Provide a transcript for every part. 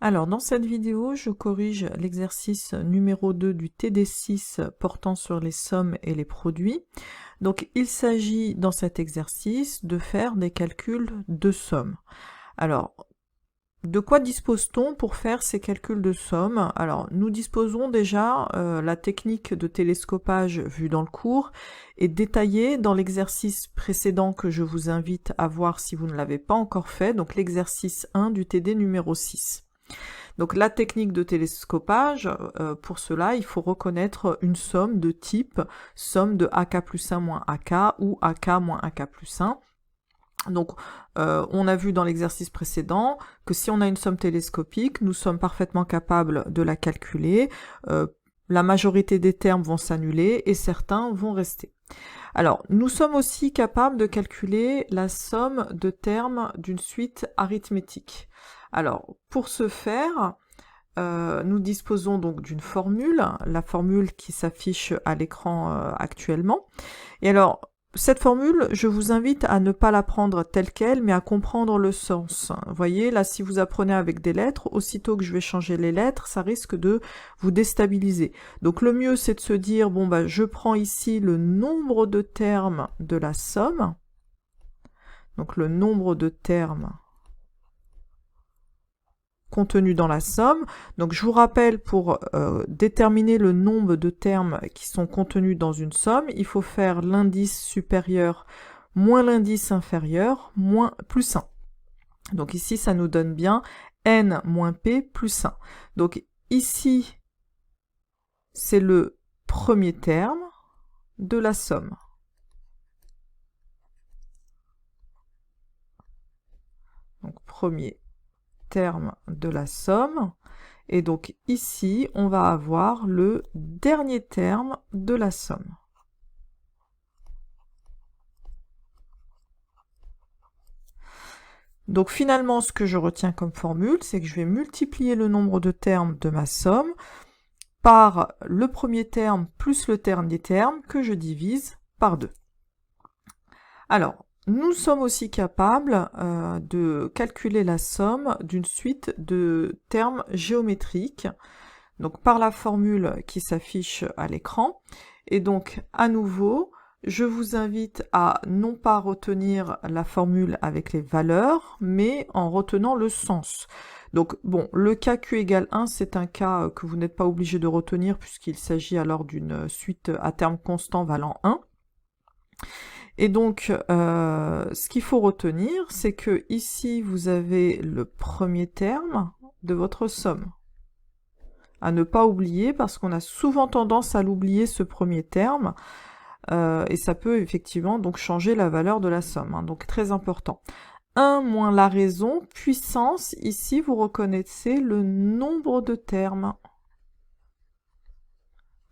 Alors, dans cette vidéo, je corrige l'exercice numéro 2 du TD6 portant sur les sommes et les produits. Donc, il s'agit dans cet exercice de faire des calculs de somme. Alors, de quoi dispose-t-on pour faire ces calculs de somme? Alors, nous disposons déjà la technique de télescopage vue dans le cours et détaillée dans l'exercice précédent que je vous invite à voir si vous ne l'avez pas encore fait, donc l'exercice 1 du TD numéro 6. Donc la technique de télescopage, pour cela, il faut reconnaître une somme de type somme de AK plus 1 moins AK ou AK moins AK plus 1. Donc, on a vu dans l'exercice précédent que si on a une somme télescopique, nous sommes parfaitement capables de la calculer. La majorité des termes vont s'annuler et certains vont rester. Alors, nous sommes aussi capables de calculer la somme de termes d'une suite arithmétique. Alors, pour ce faire, nous disposons donc d'une formule, la formule qui s'affiche à l'écran actuellement. Et alors, cette formule, je vous invite à ne pas la prendre telle qu'elle, mais à comprendre le sens. Vous voyez, là, si vous apprenez avec des lettres, aussitôt que je vais changer les lettres, ça risque de vous déstabiliser. Donc le mieux, c'est de se dire, bon, bah, je prends ici le nombre de termes de la somme. Donc le nombre de termes contenu dans la somme. Donc je vous rappelle, pour déterminer le nombre de termes qui sont contenus dans une somme, il faut faire l'indice supérieur moins l'indice inférieur plus 1. Donc ici, ça nous donne bien n moins p plus 1. Donc ici, c'est le premier terme de la somme. Donc premier terme de la somme, et donc ici on va avoir le dernier terme de la somme. Donc finalement, ce que je retiens comme formule, c'est que je vais multiplier le nombre de termes de ma somme par le premier terme plus le dernier terme que je divise par 2. Alors, nous sommes aussi capables de calculer la somme d'une suite de termes géométriques, donc par la formule qui s'affiche à l'écran. Et donc, à nouveau, je vous invite à non pas retenir la formule avec les valeurs, mais en retenant le sens. Donc, bon, le cas Q égale 1, c'est un cas que vous n'êtes pas obligé de retenir puisqu'il s'agit alors d'une suite à terme constant valant 1. Et donc, ce qu'il faut retenir, c'est que ici, vous avez le premier terme de votre somme. À ne pas oublier, parce qu'on a souvent tendance à l'oublier, ce premier terme, et ça peut effectivement donc changer la valeur de la somme, hein, donc très important. 1 moins la raison, puissance, ici vous reconnaissez le nombre de termes.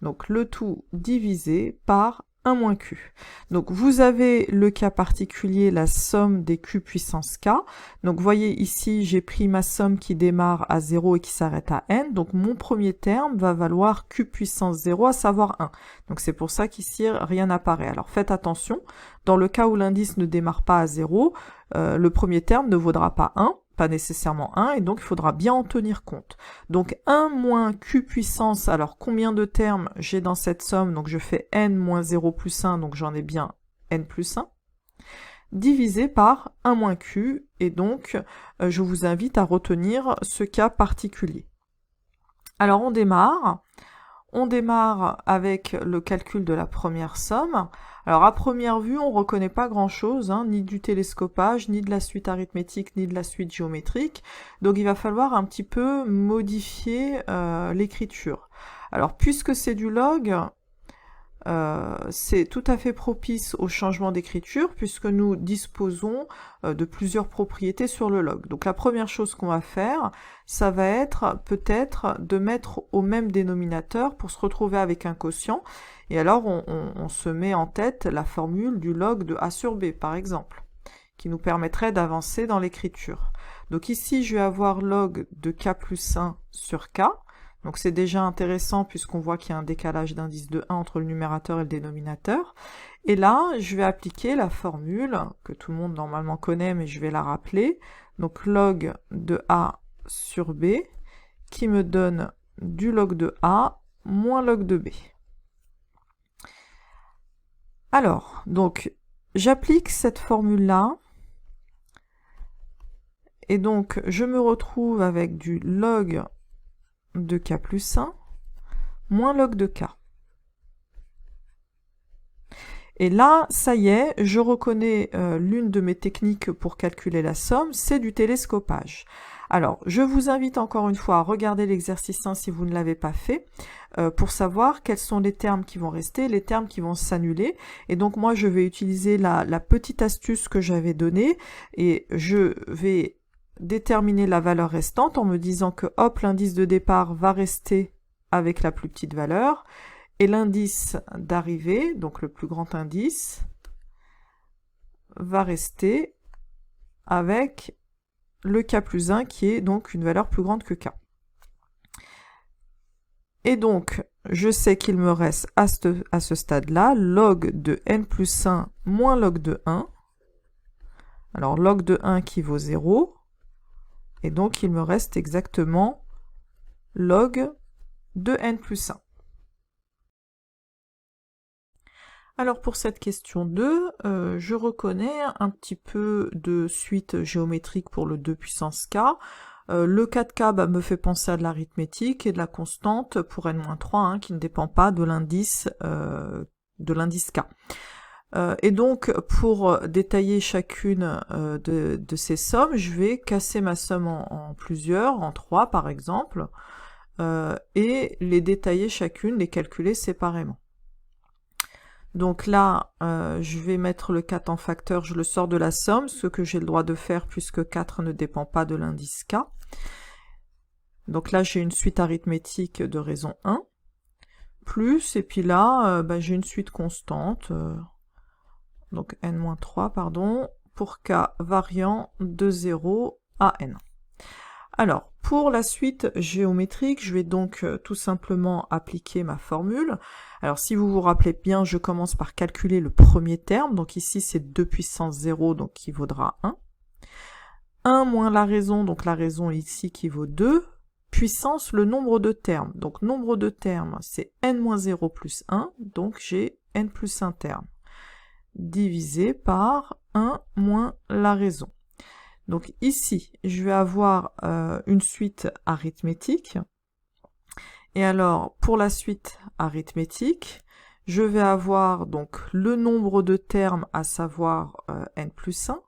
Donc le tout divisé par 1 moins q. Donc vous avez le cas particulier, la somme des q puissance k. Donc vous voyez ici, j'ai pris ma somme qui démarre à 0 et qui s'arrête à n. Donc mon premier terme va valoir q puissance 0, à savoir 1. Donc c'est pour ça qu'ici, rien n'apparaît. Alors faites attention, dans le cas où l'indice ne démarre pas à 0, le premier terme ne vaudra pas 1, pas nécessairement 1, et donc il faudra bien en tenir compte. Donc 1 moins q puissance, alors combien de termes j'ai dans cette somme? Donc je fais n moins 0 plus 1, donc j'en ai bien n plus 1, divisé par 1 moins q, et donc je vous invite à retenir ce cas particulier. Alors on démarre avec le calcul de la première somme. Alors à première vue, on ne reconnaît pas grand-chose, hein, ni du télescopage, ni de la suite arithmétique, ni de la suite géométrique. Donc il va falloir un petit peu modifier l'écriture. Alors puisque c'est du log, c'est tout à fait propice au changement d'écriture puisque nous disposons de plusieurs propriétés sur le log. Donc la première chose qu'on va faire, ça va être peut-être de mettre au même dénominateur pour se retrouver avec un quotient. Et alors on se met en tête la formule du log de a sur b par exemple, qui nous permettrait d'avancer dans l'écriture. Donc ici je vais avoir log de k plus 1 sur k. Donc c'est déjà intéressant puisqu'on voit qu'il y a un décalage d'indice de 1 entre le numérateur et le dénominateur. Et là, je vais appliquer la formule que tout le monde normalement connaît, mais je vais la rappeler. Donc log de a sur b qui me donne du log de A moins log de B. Alors, donc, j'applique cette formule-là, et donc je me retrouve avec du log de K plus 1 moins log de K. Et là, ça y est, je reconnais l'une de mes techniques pour calculer la somme, c'est du télescopage. Alors, je vous invite encore une fois à regarder l'exercice 1 si vous ne l'avez pas fait, pour savoir quels sont les termes qui vont rester, les termes qui vont s'annuler. Et donc moi, je vais utiliser la petite astuce que j'avais donnée, et je vais déterminer la valeur restante en me disant que hop, l'indice de départ va rester avec la plus petite valeur, et l'indice d'arrivée, donc le plus grand indice, va rester avec le K plus 1 qui est donc une valeur plus grande que K. Et donc, je sais qu'il me reste à ce stade-là log de n plus 1 moins log de 1. Alors log de 1 qui vaut 0. Et donc il me reste exactement log de n plus 1. Alors pour cette question 2, je reconnais un petit peu de suite géométrique pour le 2 puissance k. Le 4k me fait penser à de l'arithmétique et de la constante pour n-3 qui ne dépend pas de l'indice k. Et donc pour détailler chacune de ces sommes, je vais casser ma somme en plusieurs, en 3 par exemple, et les détailler chacune, les calculer séparément. Donc là, je vais mettre le 4 en facteur, je le sors de la somme, ce que j'ai le droit de faire puisque 4 ne dépend pas de l'indice k. Donc là, j'ai une suite arithmétique de raison 1, plus, et puis là, j'ai une suite constante, donc n-3, pardon, pour k variant de 0 à n. Alors, pour la suite géométrique, je vais donc tout simplement appliquer ma formule. Alors, si vous vous rappelez bien, je commence par calculer le premier terme. Donc ici, c'est 2 puissance 0, donc qui vaudra 1. 1 moins la raison, donc la raison ici qui vaut 2, puissance le nombre de termes. Donc nombre de termes, c'est n-0 plus 1, donc j'ai n plus 1 terme, divisé par 1 moins la raison. Donc ici, je vais avoir une suite arithmétique. Et alors, pour la suite arithmétique, je vais avoir donc le nombre de termes, à savoir n plus 1,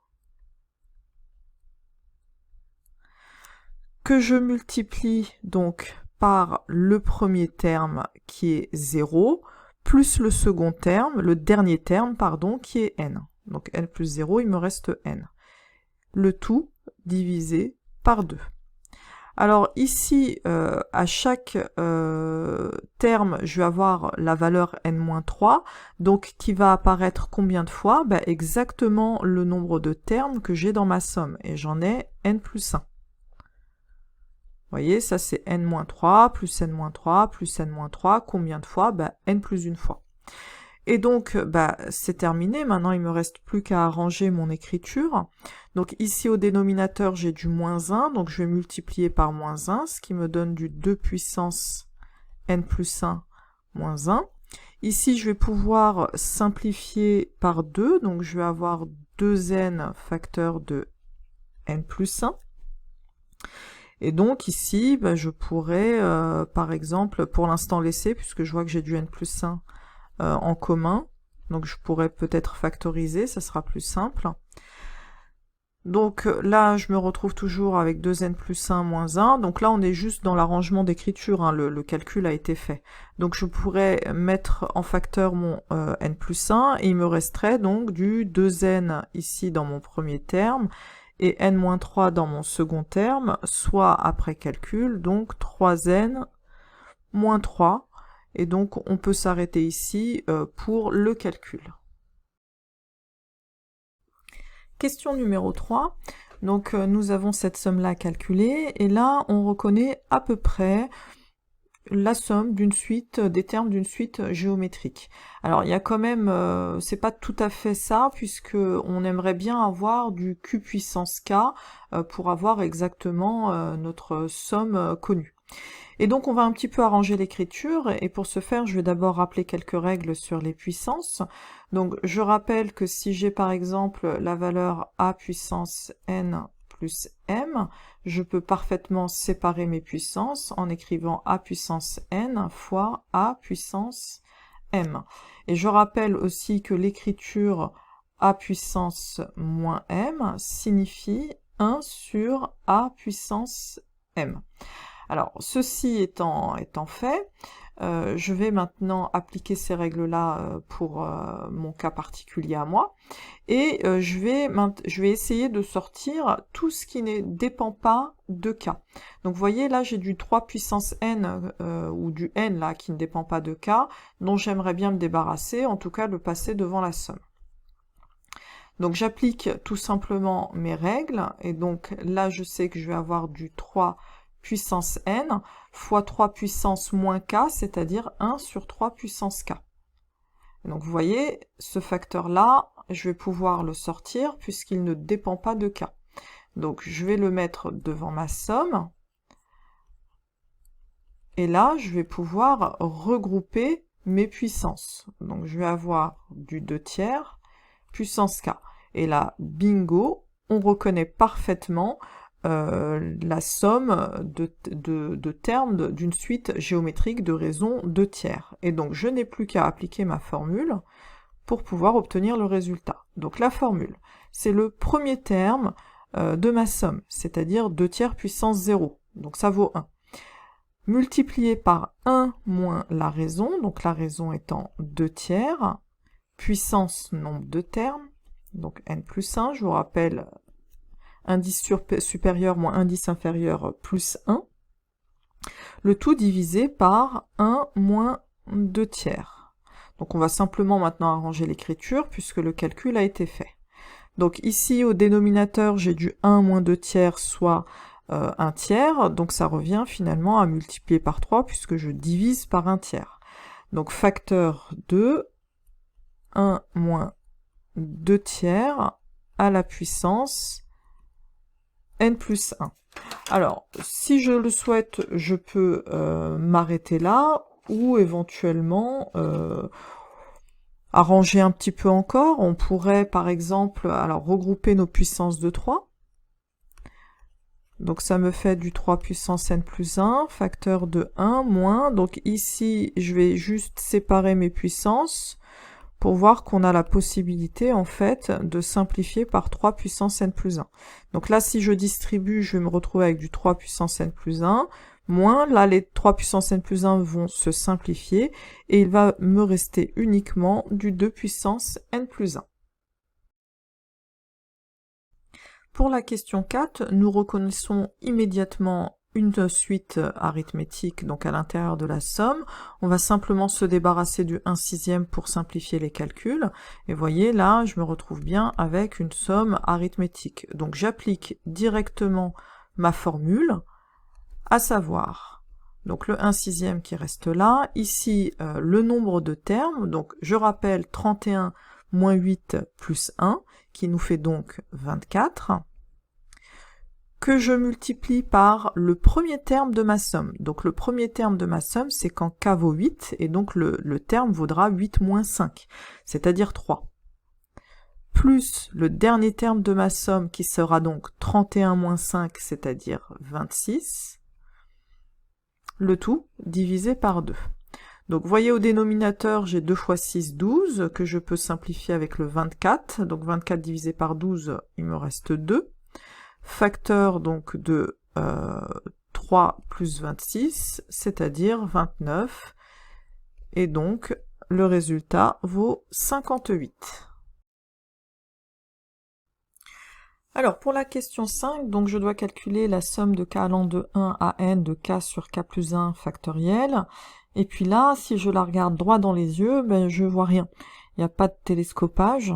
que je multiplie donc par le premier terme qui est 0, plus le second terme, le dernier terme, pardon, qui est n. Donc n plus 0, il me reste n. Le tout divisé par 2. Alors ici, à chaque terme, je vais avoir la valeur n-3, donc qui va apparaître combien de fois? Exactement le nombre de termes que j'ai dans ma somme, et j'en ai n plus 1. Vous voyez, ça c'est n-3, plus n-3, plus n-3, combien de fois? N plus une fois. Et donc, c'est terminé, maintenant il me reste plus qu'à arranger mon écriture. Donc ici au dénominateur, j'ai du moins 1, donc je vais multiplier par moins 1, ce qui me donne du 2 puissance n plus 1 moins 1. Ici, je vais pouvoir simplifier par 2, donc je vais avoir 2n facteur de n plus 1. Et donc ici, je pourrais, par exemple, pour l'instant laisser, puisque je vois que j'ai du n plus 1 en commun, donc je pourrais peut-être factoriser, ça sera plus simple. Donc là, je me retrouve toujours avec 2n plus 1 moins 1, donc là on est juste dans l'arrangement d'écriture, le calcul a été fait. Donc je pourrais mettre en facteur mon n plus 1, et il me resterait donc du 2n ici dans mon premier terme, et n-3 dans mon second terme, soit après calcul, donc 3n moins 3, et donc on peut s'arrêter ici pour le calcul. Question numéro 3, donc nous avons cette somme-là à calculer, et là on reconnaît à peu près la somme d'une suite, des termes d'une suite géométrique. Alors il y a quand même, c'est pas tout à fait ça, puisque on aimerait bien avoir du q puissance k pour avoir exactement notre somme connue. Et donc on va un petit peu arranger l'écriture, et pour ce faire, je vais d'abord rappeler quelques règles sur les puissances. Donc je rappelle que si j'ai par exemple la valeur a puissance n plus m, je peux parfaitement séparer mes puissances en écrivant a puissance n fois a puissance m. Et je rappelle aussi que l'écriture a puissance moins m signifie 1 sur a puissance m. Alors, ceci étant fait, je vais maintenant appliquer ces règles-là pour mon cas particulier à moi, et je vais essayer de sortir tout ce qui ne dépend pas de k. Donc vous voyez, là j'ai du 3 puissance n, ou du n là, qui ne dépend pas de k, dont j'aimerais bien me débarrasser, en tout cas le passer devant la somme. Donc j'applique tout simplement mes règles, et donc là je sais que je vais avoir du 3 puissance n fois 3 puissance moins k, c'est-à-dire 1 sur 3 puissance k. Et donc vous voyez, ce facteur-là, je vais pouvoir le sortir puisqu'il ne dépend pas de k. Donc je vais le mettre devant ma somme, et là je vais pouvoir regrouper mes puissances. Donc je vais avoir du 2 tiers puissance k. Et là, bingo, on reconnaît parfaitement la somme de termes d'une suite géométrique de raisons 2 tiers. Et donc, je n'ai plus qu'à appliquer ma formule pour pouvoir obtenir le résultat. Donc, la formule, c'est le premier terme de ma somme, c'est-à-dire 2 tiers puissance 0. Donc, ça vaut 1. Multiplié par 1 moins la raison, donc la raison étant 2 tiers, puissance nombre de termes, donc n plus 1, je vous rappelle, indice supérieur moins indice inférieur plus 1, le tout divisé par 1 moins 2 tiers. Donc on va simplement maintenant arranger l'écriture puisque le calcul a été fait. Donc ici au dénominateur j'ai du 1 moins 2 tiers, soit 1 tiers, donc ça revient finalement à multiplier par 3 puisque je divise par 1 tiers. Donc facteur 2, 1 moins 2 tiers à la puissance n plus 1. Alors, si je le souhaite, je peux m'arrêter là, ou éventuellement arranger un petit peu encore. On pourrait, par exemple, alors regrouper nos puissances de 3. Donc ça me fait du 3 puissance n plus 1, facteur de 1, moins. Donc ici, je vais juste séparer mes puissances, pour voir qu'on a la possibilité, en fait, de simplifier par 3 puissance n plus 1. Donc là, si je distribue, je vais me retrouver avec du 3 puissance n plus 1, moins, là, les 3 puissance n plus 1 vont se simplifier, et il va me rester uniquement du 2 puissance n plus 1. Pour la question 4, nous reconnaissons immédiatement une suite arithmétique, donc à l'intérieur de la somme. On va simplement se débarrasser du 1/6 pour simplifier les calculs. Et voyez, là, je me retrouve bien avec une somme arithmétique. Donc j'applique directement ma formule, à savoir, donc le 1/6 qui reste là, ici le nombre de termes, donc je rappelle 31 moins 8 plus 1, qui nous fait donc 24, que je multiplie par le premier terme de ma somme. Donc le premier terme de ma somme, c'est quand k vaut 8, et donc le terme vaudra 8 moins 5, c'est-à-dire 3. Plus le dernier terme de ma somme, qui sera donc 31 moins 5, c'est-à-dire 26, le tout divisé par 2. Donc vous voyez, au dénominateur, j'ai 2 fois 6, 12, que je peux simplifier avec le 24. Donc 24 divisé par 12, il me reste 2. Facteur donc de 3 plus 26, c'est-à-dire 29. Et donc, le résultat vaut 58. Alors, pour la question 5, donc je dois calculer la somme de k allant de 1 à n de k sur k plus 1 factoriel. Et puis là, si je la regarde droit dans les yeux, ben, je vois rien. Il n'y a pas de télescopage,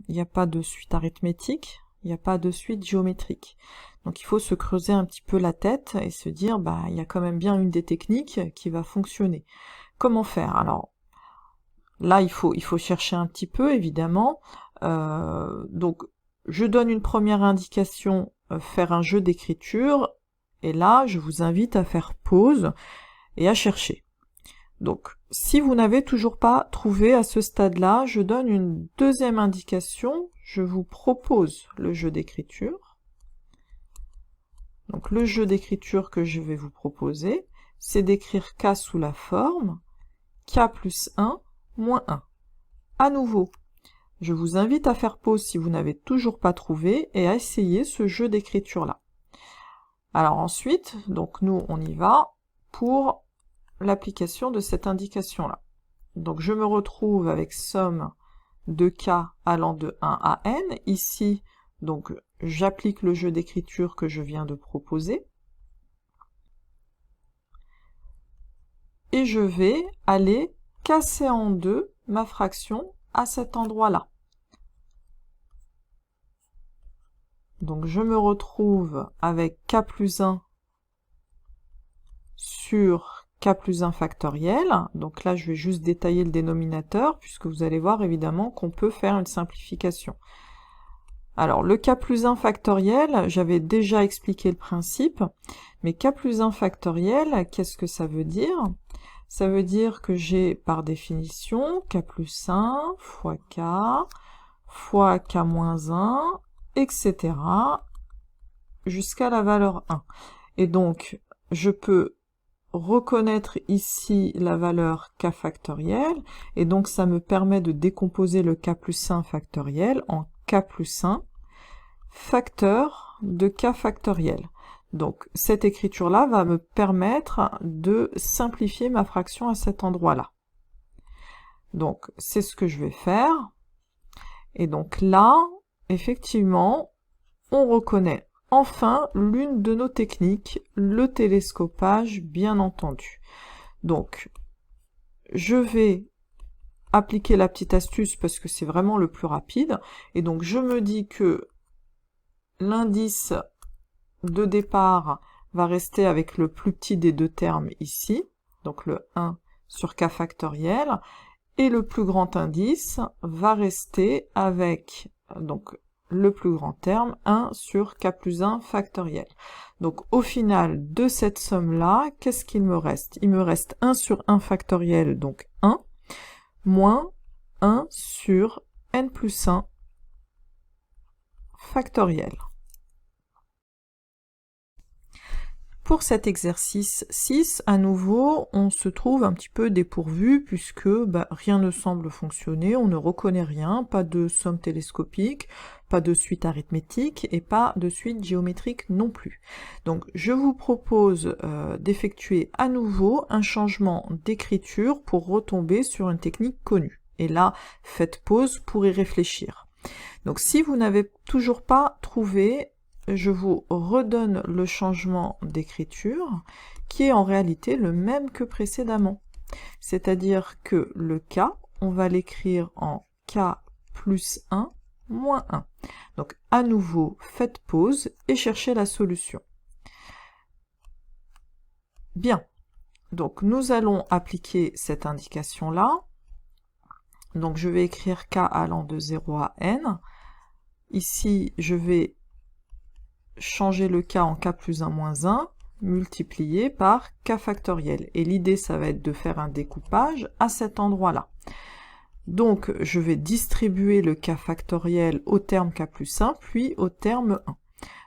il n'y a pas de suite arithmétique, il n'y a pas de suite géométrique. Donc il faut se creuser un petit peu la tête et se dire, bah, il y a quand même bien une des techniques qui va fonctionner. Comment faire? Alors, là, il faut chercher un petit peu, évidemment. Donc, je donne une première indication, faire un jeu d'écriture, Et là, je vous invite à faire pause et à chercher. Donc, si vous n'avez toujours pas trouvé à ce stade-là, je donne une deuxième indication. Je vous propose le jeu d'écriture. Donc, le jeu d'écriture que je vais vous proposer, c'est d'écrire K sous la forme K plus 1 moins 1. À nouveau, je vous invite à faire pause si vous n'avez toujours pas trouvé et à essayer ce jeu d'écriture-là. Alors ensuite, donc nous, on y va pour l'application de cette indication-là. Donc je me retrouve avec somme de k allant de 1 à n. Ici, donc j'applique le jeu d'écriture que je viens de proposer. Et je vais aller casser en deux ma fraction à cet endroit-là. Donc je me retrouve avec k plus 1 sur k plus 1 factoriel. Donc là, je vais juste détailler le dénominateur, puisque vous allez voir évidemment qu'on peut faire une simplification. Alors, le k plus 1 factoriel, j'avais déjà expliqué le principe, mais k plus 1 factoriel, qu'est-ce que ça veut dire? Ça veut dire que j'ai par définition k plus 1 fois k moins 1, etc. jusqu'à la valeur 1. Et donc, je peux reconnaître ici la valeur k factoriel, et donc ça me permet de décomposer le k plus 1 factoriel en k plus 1 facteur de k factoriel. Donc cette écriture-là va me permettre de simplifier ma fraction à cet endroit-là. Donc c'est ce que je vais faire. Et donc là, effectivement, on reconnaît enfin l'une de nos techniques, le télescopage, bien entendu. Donc, je vais appliquer la petite astuce parce que c'est vraiment le plus rapide. Et donc, je me dis que l'indice de départ va rester avec le plus petit des deux termes ici, donc le 1 sur k factoriel, et le plus grand indice va rester avec donc le plus grand terme, 1 sur k plus 1 factoriel. Donc au final de cette somme-là, qu'est-ce qu'il me reste? Il me reste 1 sur 1 factoriel, donc 1, moins 1 sur n plus 1 factoriel. Pour cet exercice 6, à nouveau, on se trouve un petit peu dépourvu puisque rien ne semble fonctionner, on ne reconnaît rien, pas de somme télescopique, pas de suite arithmétique et pas de suite géométrique non plus. Donc je vous propose d'effectuer à nouveau un changement d'écriture pour retomber sur une technique connue. Et là, faites pause pour y réfléchir. Donc si vous n'avez toujours pas trouvé, je vous redonne le changement d'écriture qui est en réalité le même que précédemment. C'est-à-dire que le k, on va l'écrire en k plus 1 moins 1. Donc à nouveau, faites pause et cherchez la solution. Bien, donc nous allons appliquer cette indication-là. Donc je vais écrire k allant de 0 à n. Ici, je vais changer le k en k plus 1 moins 1, multiplié par k factoriel. Et l'idée, ça va être de faire un découpage à cet endroit-là. Donc, je vais distribuer le k factoriel au terme k plus 1, puis au terme 1.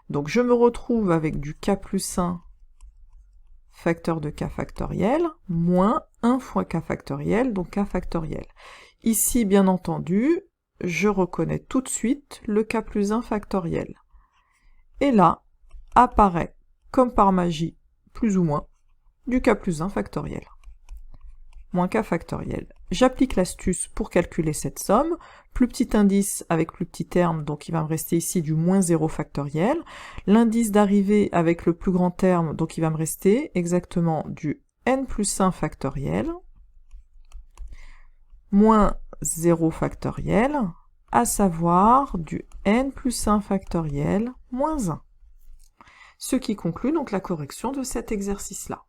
Donc, je me retrouve avec du k plus 1 facteur de k factoriel, moins 1 fois k factoriel, donc k factoriel. Ici, bien entendu, je reconnais tout de suite le k plus 1 factoriel. Et là, apparaît, comme par magie, plus ou moins, du k plus 1 factoriel. Moins k factoriel. J'applique l'astuce pour calculer cette somme. Plus petit indice avec plus petit terme, donc il va me rester ici du moins 0 factoriel. L'indice d'arrivée avec le plus grand terme, donc il va me rester exactement du n plus 1 factoriel, moins 0 factoriel, à savoir du n plus 1 factoriel moins 1. Ce qui conclut donc la correction de cet exercice-là.